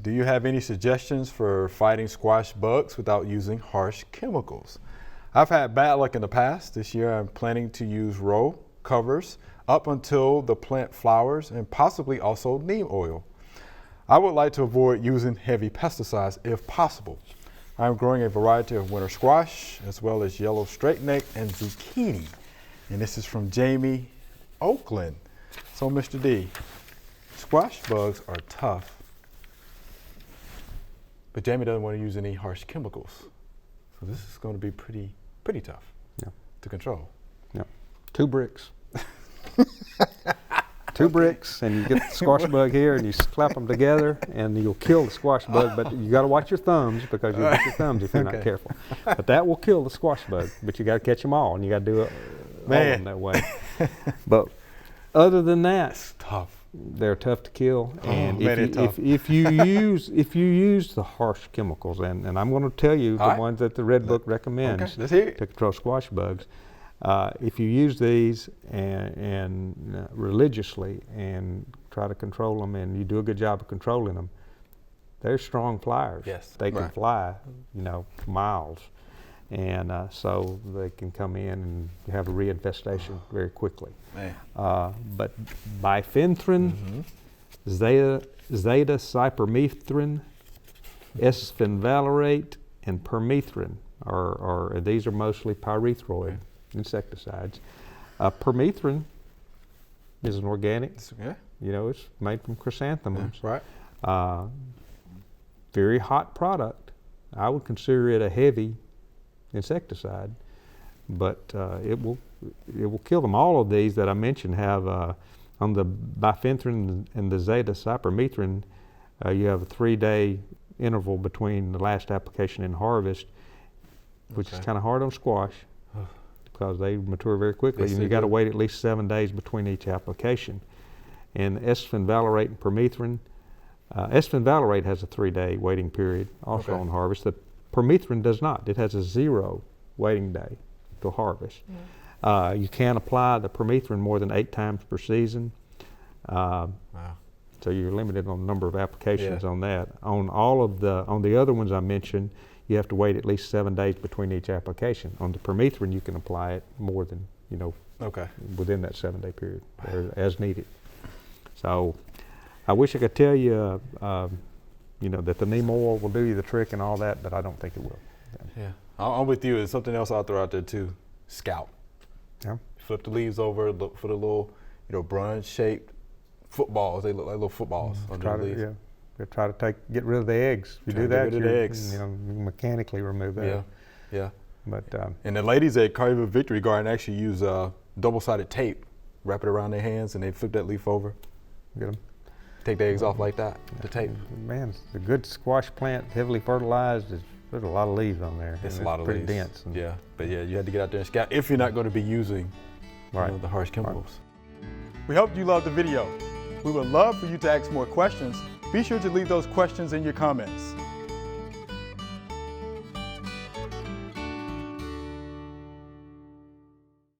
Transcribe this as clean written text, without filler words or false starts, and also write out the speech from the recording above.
Do you have any suggestions for fighting squash bugs without using harsh chemicals? I've had bad luck in the past. This year I'm planning to use row covers up until the plant flowers and possibly also neem oil. I would like to avoid using heavy pesticides if possible. I'm growing a variety of winter squash as well as yellow straight neck and zucchini. And this is from Jamie, Oakland. So Mr. D, squash bugs are tough, but Jamie doesn't want to use any harsh chemicals. So this is going to be pretty tough to control. Yeah. 2 bricks. 2 bricks, and you get the squash bug here, and you clap them together, and you'll kill the squash bug. But you got to watch your thumbs, because you'll get your thumbs if you're not careful. But that will kill the squash bug. But you got to catch them all, and you got to do it all of them that way. But other than that, it's tough. They're tough to kill. And tough. if you use the harsh chemicals, and I'm going to tell you the ones that the Red Book recommends to control squash bugs. If you use these and religiously and try to control them, and you do a good job of controlling them, they're strong flyers. Yes. They can fly, miles, and so they can come in and have a reinfestation very quickly. But bifenthrin, zeta-cypermethrin, esfenvalerate, and permethrin these are mostly pyrethroid insecticides. Permethrin is an organic. It's made from chrysanthemums. Very hot product. I would consider it a heavy insecticide, but it will kill them. All of these that I mentioned have on the bifenthrin and the zeta-cypermethrin, you have a 3-day interval between the last application and harvest, which is kind of hard on squash because they mature very quickly, and you got to wait at least 7 days between each application. And esfenvalerate and permethrin, esfenvalerate has a 3-day waiting period also on harvest. The permethrin does not. It has a 0 waiting day to harvest. You can't apply the permethrin more than 8 times per season. So you're limited on the number of applications on that. On the other ones I mentioned, you have to wait at least 7 days between each application. On the permethrin, you can apply it more than, within that 7-day period, as needed. So I wish I could tell you, that the neem oil will do you the trick and all that, but I don't think it will. Yeah, I'm with you. There's something else I'll throw out there too. Scout. Yeah. Flip the leaves over, look for the little, bronze-shaped footballs. They look like little footballs under the leaves. Try to get rid of the eggs. If you do that, you mechanically remove that. Yeah. But and the ladies at Carnival Victory Garden actually use double-sided tape, wrap it around their hands, and they flip that leaf over. Get them. Take the eggs off like that. The tape. Man, the good squash plant, heavily fertilized, there's a lot of leaves on there. It's a lot of leaves. Pretty dense. But you had to get out there and scout if you're not going to be using the harsh chemicals. We hope you loved the video. We would love for you to ask more questions. Be sure to leave those questions in your comments.